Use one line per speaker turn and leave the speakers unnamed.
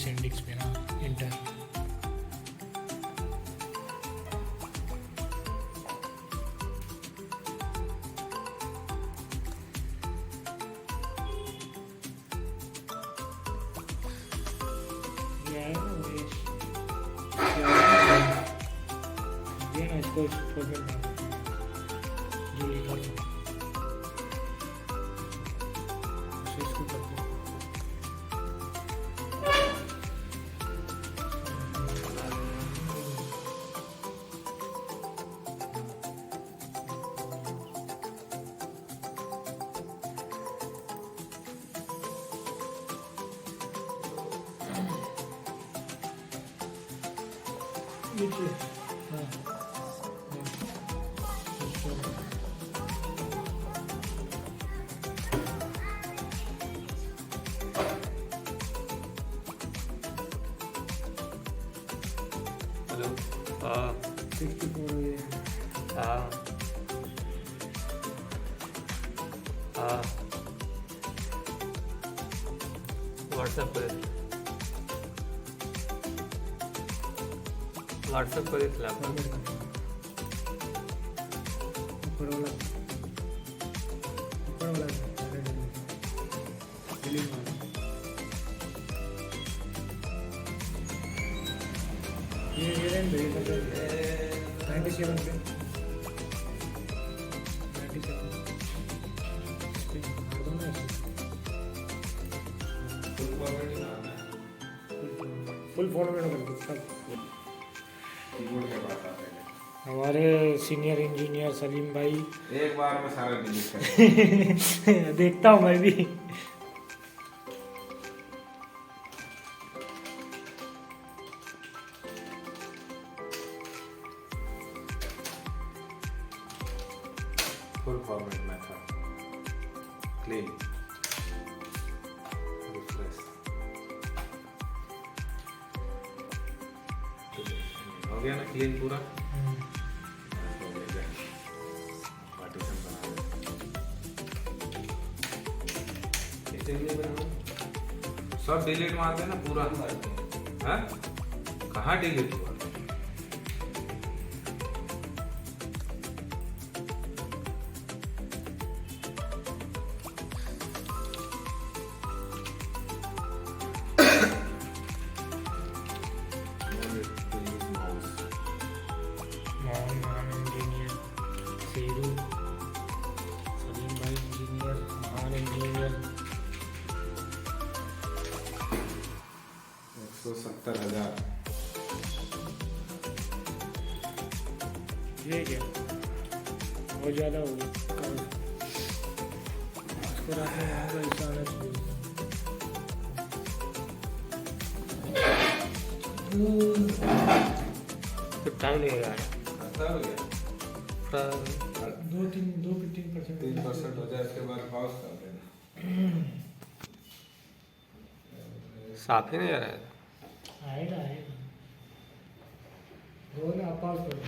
सेंडिक्स पे ना इंटर। ये है ना ये ना इसको फॉर्मेट में जो लिखा था इसको करते हैं। नीचे हाँ
हेलो हाँ
64
हाँ हाँ व्हाट्सएप करेल आपको
ऊपर वाला डिलीट मारो। ये रेंज है 97 पे 97 पे मार दो ना फुल फॉर्मेट कर दो सब।
कीबोर्ड के पास आता है।
हमारे सीनियर इंजीनियर सलीम भाई
एक बार में सारा डिलीट कर
देखता हूँ मैं भी।
Full format method clean refresh हो गया ना क्लीन पूरा। पार्टीशन बना दे सब डिलीट मारते ना पूरा। हाँ कहाँ डिलीट हुआ?
महान इंजीनियर शेरू सलीम भाई इंजीनियर महान इंजीनियर
170,000।
ये क्या बहुत ज़्यादा हो गया इसको रखने में ऐसा आना चाहिए।
तो टाइम लगेगा
कितना हो गया?
2-3%
3% हो जाए इसके बाद पॉज कर देना।
साफ ही नहीं आ रहा है।
आएगा आएगा। वो ना पास करो।